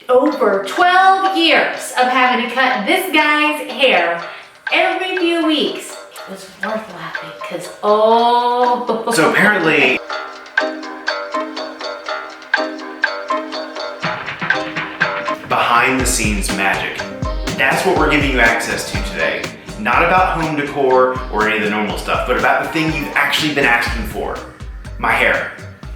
over 12 years of having to cut this guy's hair every few weeks, it was worth laughing because, oh. So apparently, behind the scenes magic. That's what we're giving you access to today. Not about home decor or any of the normal stuff, but about the thing you've actually been asking for. My hair.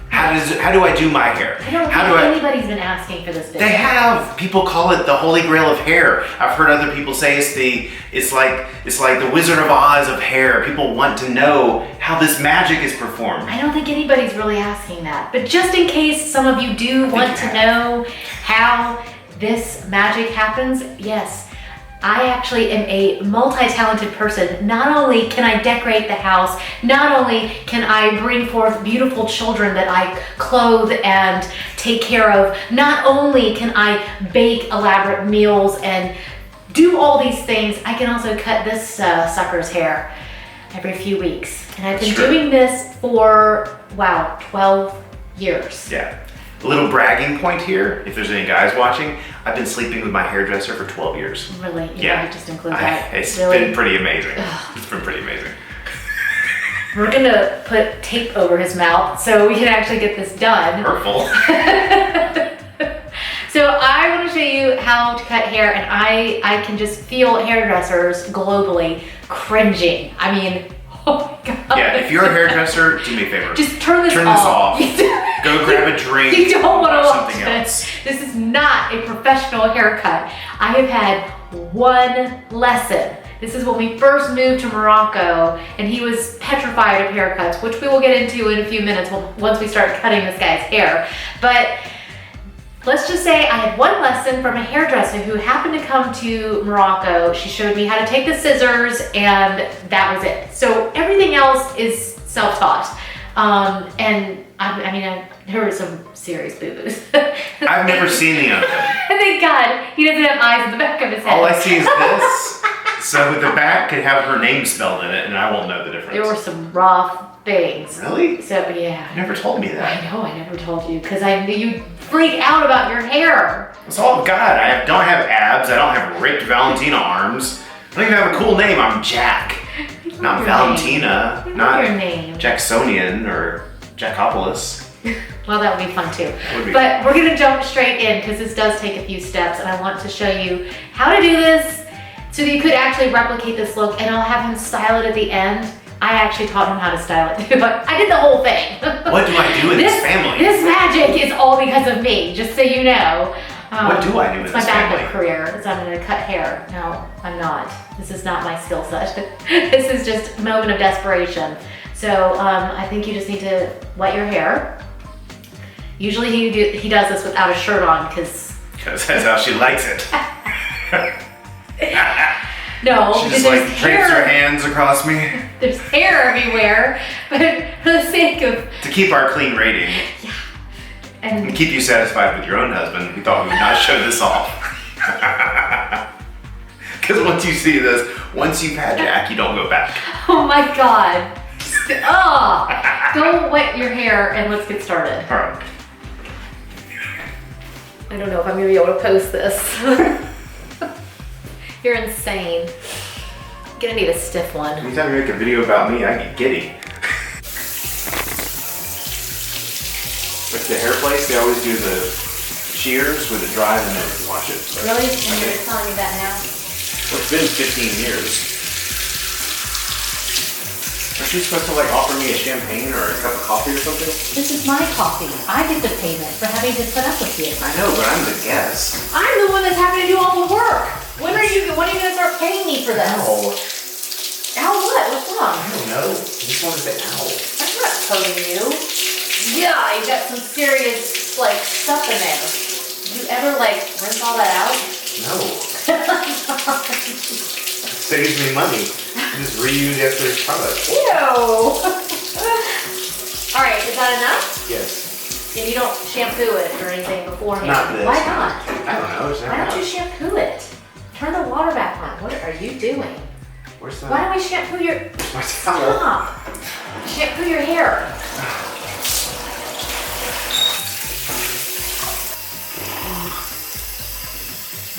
How do I do my hair? I don't think anybody's been asking for this business. They have. People call it the holy grail of hair. I've heard other people say it's like the Wizard of Oz of hair. People want to know how this magic is performed. I don't think anybody's really asking that. But just in case some of you do want to know how this magic happens, yes. I actually am a multi-talented person. Not only can I decorate the house, not only can I bring forth beautiful children that I clothe and take care of, not only can I bake elaborate meals and do all these things, I can also cut this sucker's hair every few weeks. And I've been doing this for, wow, 12 years. Yeah. A little bragging point here, if there's any guys watching, I've been sleeping with my hairdresser for 12 years. Really? Yeah. Just include that. It's really? been pretty amazing. It's been pretty amazing. We're gonna put tape over his mouth so we can actually get this done. Hurtful. So I want to show you how to cut hair, and I can just feel hairdressers globally cringing. I mean, oh my God. Yeah, if you're a hairdresser, do me a favor. Just turn this off. Go grab a drink. You don't want to watch something else. This is not a professional haircut. I have had one lesson. This is when we first moved to Morocco, and he was petrified of haircuts, which we will get into in a few minutes once we start cutting this guy's hair. But let's just say I had one lesson from a hairdresser who happened to come to Morocco. She showed me how to take the scissors, and that was it. So everything else is self-taught. And I mean, there were some serious boo-boos. I've never seen the other. Thank God he doesn't have eyes in the back of his head. All I see is this. So the back could have her name spelled in it, and I won't know the difference. There were some rough things. Really? So yeah. You never told me that. I know, I never told you, because I knew you'd freak out about your hair. It's all God. I don't have abs. I don't have ripped Valentina arms. I don't even have a cool name. I'm Jack. Not Valentina. Not your name. Jacksonian or Jackopolis. Well, that would be fun too. Would be. But we're gonna jump straight in because this does take a few steps, and I want to show you how to do this so that you could actually replicate this look, and I'll have him style it at the end. I actually taught him how to style it too, but I did the whole thing. What do I do in this family? This magic is all because of me, just so you know. What do I do in this family? It's my backup career, is I'm gonna cut hair. No, I'm not. This is not my skill set. This is just a moment of desperation. So I think you just need to wet your hair. Usually he does this without a shirt on because that's how she likes it. No, she just like drapes her hands across me. There's hair everywhere, but for the sake of to keep our clean rating. Yeah. And keep you satisfied with your own husband, we thought we would not show this off. Because once you see this, once you've had Jack, you don't go back. Oh my God. Oh, go wet your hair and let's get started. All right. I don't know if I'm gonna be able to post this. You're insane. I'm gonna need a stiff one. Anytime you make a video about me, I get giddy. Like the hair place, they always do the shears with it dry and then they wash it. So really? And you're telling me that now? Well, it's been 15 years. Aren't you supposed to like offer me a champagne or a cup of coffee or something? This is my coffee. I get the payment for having to put up with you. I know, but I'm the guest. I'm the one that's having to do all the work. When are you gonna start paying me for this? Ow. Ow what? What's wrong? I don't know. You just wanted to ow. I'm not hurting you. Yeah, you got some serious like stuff in there. Did you ever like rinse all that out? No. Saves me money. Just reuse yesterday's product. Ew. All right, is that enough? Yes. And you don't shampoo it or anything beforehand? Not this. Why not? I don't know. Why don't you shampoo it? Turn the water back on. What are you doing? Where's the... Why don't we shampoo your... My towel. Stop. Shampoo your hair.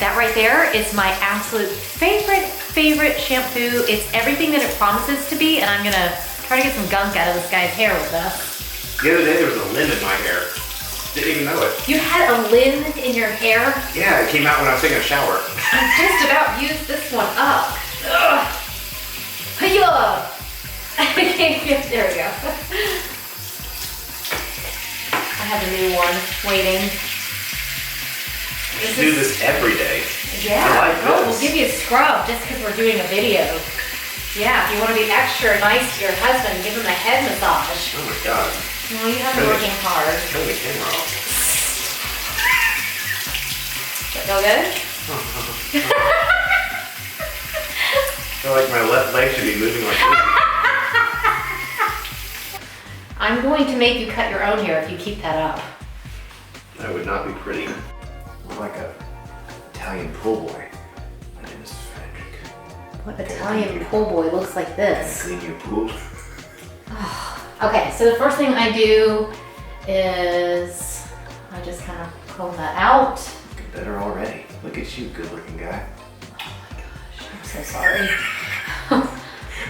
That right there is my absolute favorite shampoo. It's everything that it promises to be, and I'm gonna try to get some gunk out of this guy's hair with this. The other day there was a limb in my hair. Didn't even know it. You had a limb in your hair? Yeah, it came out when I was taking a shower. I just about used this one up. Ugh. Hi-ya! There we go. I have a new one waiting. We do this every day. Yeah, I like this. We'll give you a scrub just because we're doing a video. Yeah, if you want to be extra nice to your husband, give him a head massage. Oh my God. Well, you have been working hard. Turn the camera off. Does that feel good? I feel like my left leg should be moving like this. I'm going to make you cut your own hair if you keep that up. That would not be pretty. More like a Italian pool boy. My name is Frederick. What Italian pool boy looks like this? Clean your pool. Okay, so the first thing I do is I just kind of comb that out. Looking better already. Look at you, good looking guy. Oh my gosh, I'm so sorry.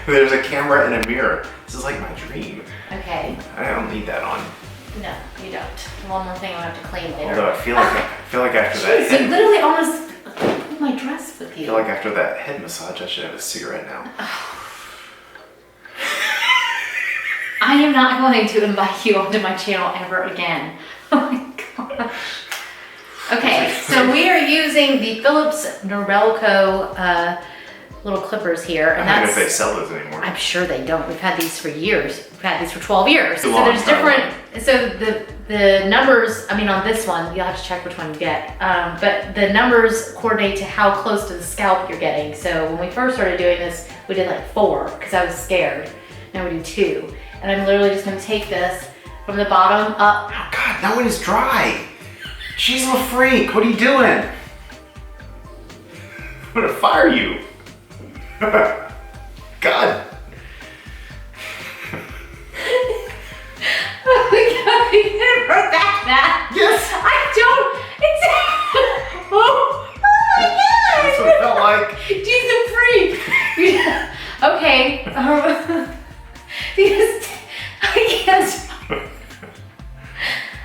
There's a camera and a mirror. This is like my dream. Okay. I don't need that on. No, you don't. One more thing I have to clean later. Although I feel like after that Jeez, you literally almost pulled my dress with you. I feel like after that head massage, I should have a cigarette now. I am not going to invite you onto my channel ever again. Oh my gosh. Okay, so we are using the Philips Norelco little clippers here. And I don't know if they sell those anymore. I'm sure they don't. We've had these for years. We've had these for 12 years. So Long there's time. different, so the numbers, I mean on this one, you'll have to check which one you get. But the numbers coordinate to how close to the scalp you're getting. So when we first started doing this, we did like 4 because I was scared. Now we do 2. And I'm literally just gonna take this from the bottom up. Oh God, that one is dry. She's a freak. What are you doing? I'm gonna fire you. God. Oh my God, you didn't run that. Yes. I don't, it's, oh my God. That's what it felt like. She's a freak. Okay. Because I can't.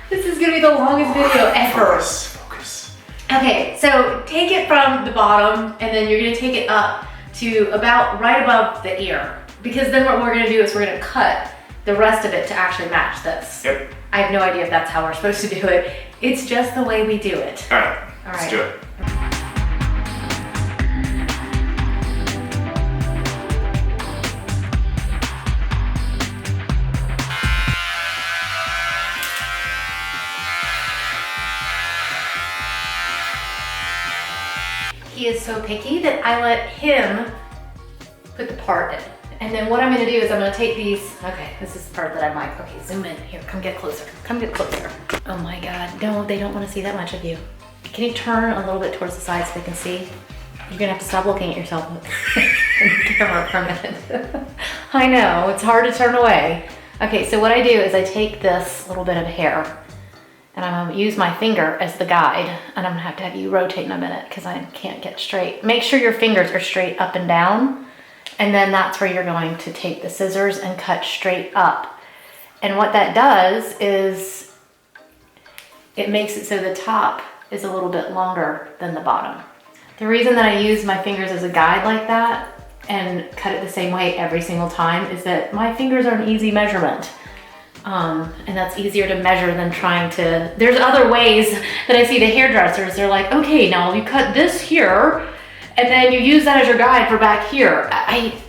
This is gonna be the longest video ever. Focus. Okay, so take it from the bottom and then you're gonna take it up to about right above the ear. Because then what we're gonna do is we're gonna cut the rest of it to actually match this. Yep. I have no idea if that's how we're supposed to do it. It's just the way we do it. All right. Let's do it. He is so picky that I let him put the part in. And then what I'm gonna do is I'm gonna take these, okay, this is the part that I like. Okay, zoom in here, come get closer, come get closer. Oh my God, no, they don't wanna see that much of you. Can you turn a little bit towards the side so they can see? You're gonna have to stop looking at yourself in the camera for a minute. I know, it's hard to turn away. Okay, so what I do is I take this little bit of hair and I'm gonna use my finger as the guide, and I'm gonna have you rotate in a minute because I can't get straight. Make sure your fingers are straight up and down, and then that's where you're going to take the scissors and cut straight up. And what that does is it makes it so the top is a little bit longer than the bottom. The reason that I use my fingers as a guide like that and cut it the same way every single time is that my fingers are an easy measurement. And that's easier to measure than trying to, there's other ways that I see the hairdressers, they're like, okay, now you cut this here, and then you use that as your guide for back here. I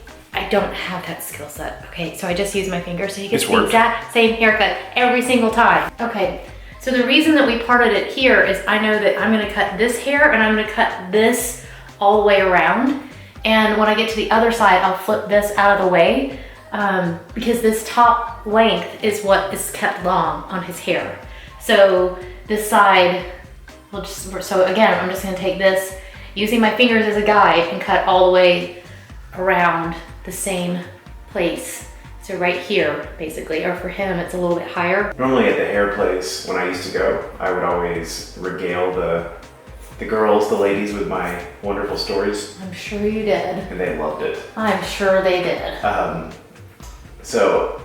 don't have that skill set, okay? So I just use my fingers so you get the exact same haircut every single time. Okay, so the reason that we parted it here is I know that I'm gonna cut this hair and I'm gonna cut this all the way around. And when I get to the other side, I'll flip this out of the way. Because this top length is what is kept long on his hair. So this side, so again, I'm just gonna take this, using my fingers as a guide, and cut all the way around the same place. So right here, basically, or for him, it's a little bit higher. Normally at the hair place, when I used to go, I would always regale the the girls, the ladies with my wonderful stories, I'm sure you did. and they loved it. I'm sure they did. So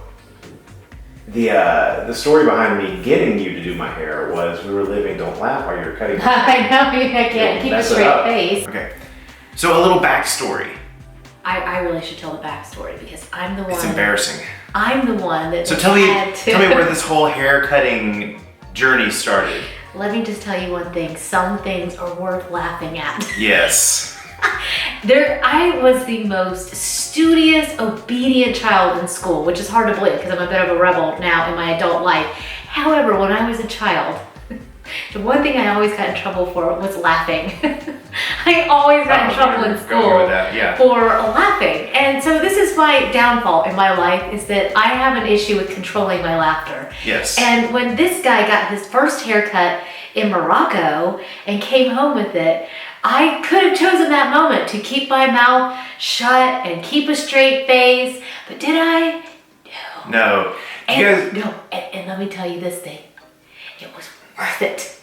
the story behind me getting you to do my hair was we were living. Don't laugh while you're cutting. I know, I can't keep a straight face. Okay, so a little backstory. I really should tell the backstory because I'm the one. It's embarrassing. I'm the one that. So tell me where this whole hair cutting journey started. Let me just tell you one thing. Some things are worth laughing at. Yes. I was the most studious, obedient child in school, which is hard to believe because I'm a bit of a rebel now in my adult life. However, when I was a child, the one thing I always got in trouble for was laughing. I always got in trouble in school for laughing. And so this is my downfall in my life, is that I have an issue with controlling my laughter. Yes. And when this guy got his first haircut in Morocco and came home with it, I could have chosen that moment to keep my mouth shut and keep a straight face, but did I? No. No. And let me tell you this thing, it was worth it.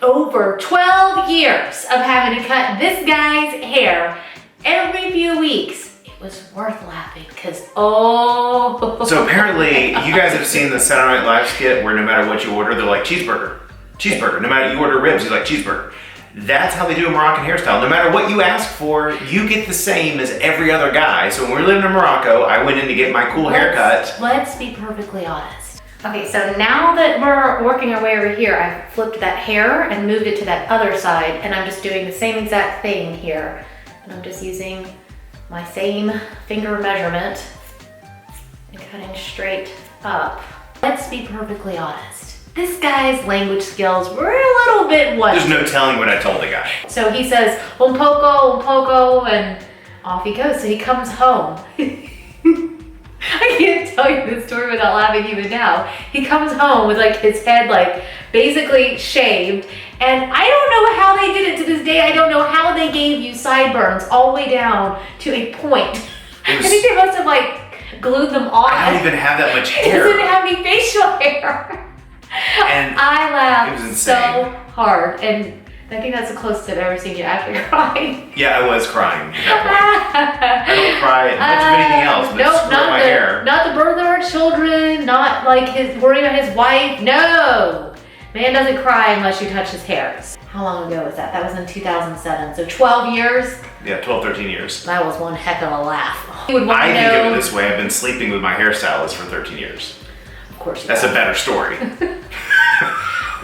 Over 12 years of having to cut this guy's hair every few weeks, it was worth laughing because, So apparently you guys have seen the Saturday Night Live skit where no matter what you order, they're like cheeseburger. Cheeseburger. No matter you order ribs, he's like cheeseburger. That's how they do a Moroccan hairstyle. No matter what you ask for, you get the same as every other guy. So when we were living in Morocco, I went in to get my cool haircut. Let's be perfectly honest. Okay, so now that we're working our way over here, I've flipped that hair and moved it to that other side, and I'm just doing the same exact thing here. And I'm just using my same finger measurement and cutting straight up. Let's be perfectly honest. This guy's language skills were a little bit what? There's no telling what I told the guy. So he says, un poco, and off he goes. So he comes home. I can't tell you this story without laughing even now. He comes home with like his head like basically shaved. And I don't know how they did it to this day. I don't know how they gave you sideburns all the way down to a point. I think they must have like glued them on. I don't even have that much hair. He doesn't have any facial hair. And I laughed it was insane. so hard, and I think that's the closest I've ever seen you actually crying. Yeah, I was crying at that point. I don't cry at much of anything else, but nope, screw my hair. Not the birth of our children, not like worrying about his wife. No, man doesn't cry unless you touch his hair. How long ago was that? That was in 2007, so 12 years. Yeah, 12, 13 years. That was one heck of a laugh. You would want I to think know. of it this way: I've been sleeping with my hairstylist for 13 years. Of course. That's a better story.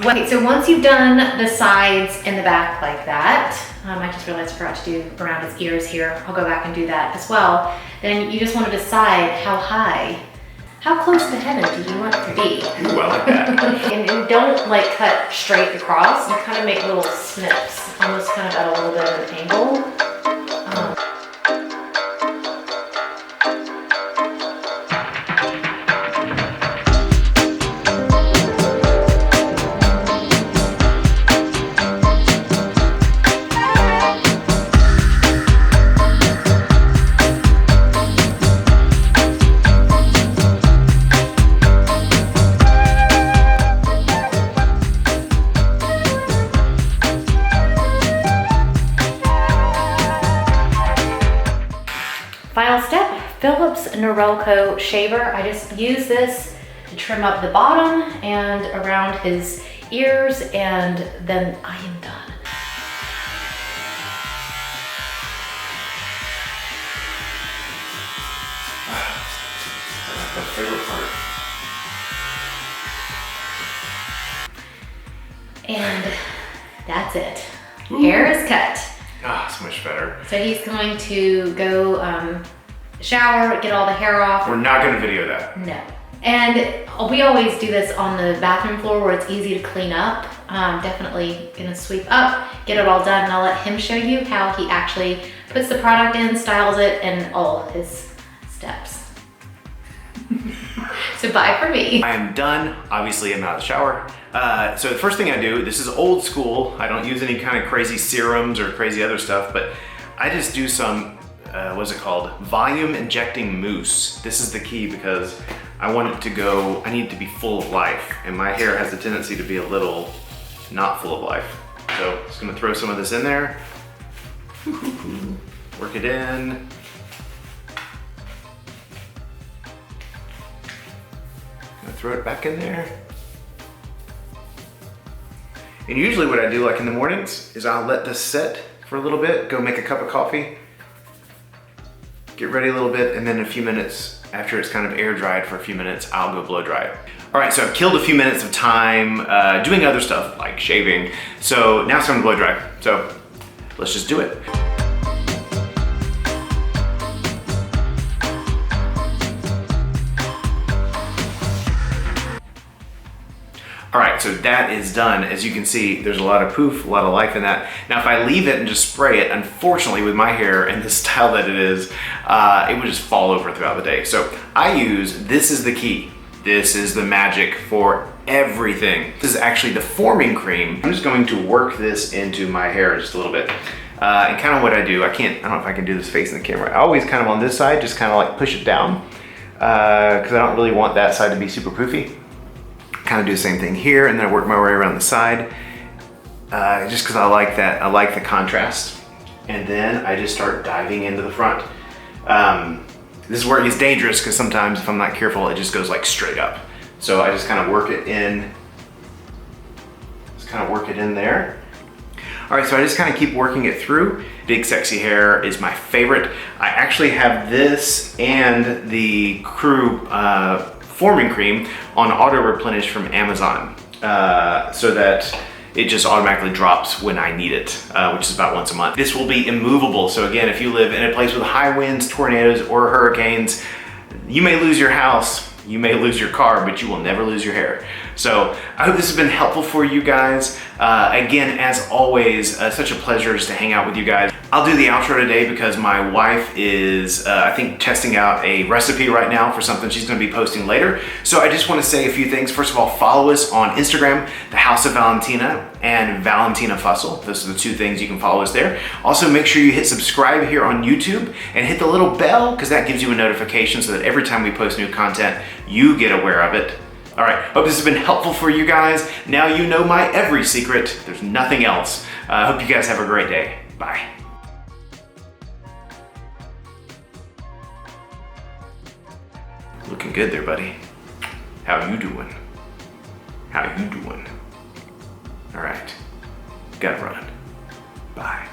Wait, so once you've done the sides and the back like that, I just realized I forgot to do around his ears here. I'll go back and do that as well. Then you just want to decide how close to heaven do you want to be? Ooh, I like that. And don't like cut straight across. You kind of make little snips, almost kind of at a little bit of an angle. Final step, Philips Norelco shaver. I just use this to trim up the bottom and around his ears, and then I am done. That's my favorite part. And that's it. Ooh. Hair is cut. Ah, it's much better. So he's going to go shower, get all the hair off. We're not going to video that. No. And we always do this on the bathroom floor where it's easy to clean up. Definitely gonna sweep up, get it all done, and I'll let him show you how he actually puts the product in, styles it, and all his steps. So bye for me. I am done. Obviously, I'm out of the shower. So the first thing I do, this is old school. I don't use any kind of crazy serums or crazy other stuff, but I just do some, what's it called? Volume injecting mousse. This is the key because I want it to go, I need it to be full of life. And my hair has a tendency to be a little not full of life. So just gonna throw some of this in there. Work it in. Gonna throw it back in there. And usually what I do like in the mornings is I'll let this set for a little bit, go make a cup of coffee, get ready a little bit, and then in a few minutes, after it's kind of air dried for a few minutes, I'll go blow dry it. All right, so I've killed a few minutes of time doing other stuff like shaving. So now it's time to blow dry. So let's just do it. All right, so that is done. As you can see, there's a lot of poof, a lot of life in that. Now, if I leave it and just spray it, unfortunately with my hair and the style that it is, it would just fall over throughout the day. So I use, this is the key. This is the magic for everything. This is actually the forming cream. I'm just going to work this into my hair just a little bit. And kind of what I do, I don't know if I can do this facing the camera. I always kind of on this side, just kind of like push it down because I don't really want that side to be super poofy. Kind of do the same thing here, and then I work my way around the side just because I like that. I like the contrast. And then I just start diving into the front. This is where it gets dangerous because sometimes if I'm not careful, it just goes like straight up. So I just kind of work it in. Just kind of work it in there. All right, so I just kind of keep working it through. Big Sexy Hair is my favorite. I actually have this and the Crew forming cream on auto replenish from Amazon so that it just automatically drops when I need it, which is about once a month. This will be immovable. So again, if you live in a place with high winds, tornadoes, or hurricanes, you may lose your house, you may lose your car, but you will never lose your hair. So I hope this has been helpful for you guys. Again, as always, such a pleasure just to hang out with you guys. I'll do the outro today because my wife is, I think, testing out a recipe right now for something she's gonna be posting later. So I just wanna say a few things. First of all, follow us on Instagram, The House of Valentina and Valentina Fussell. Those are the two things you can follow us there. Also, make sure you hit subscribe here on YouTube and hit the little bell because that gives you a notification so that every time we post new content, you get aware of it. All right, hope this has been helpful for you guys. Now you know my every secret. There's nothing else. Hope you guys have a great day. Bye. Looking good there, buddy. How you doing? How you doing? All right, gotta run. Bye.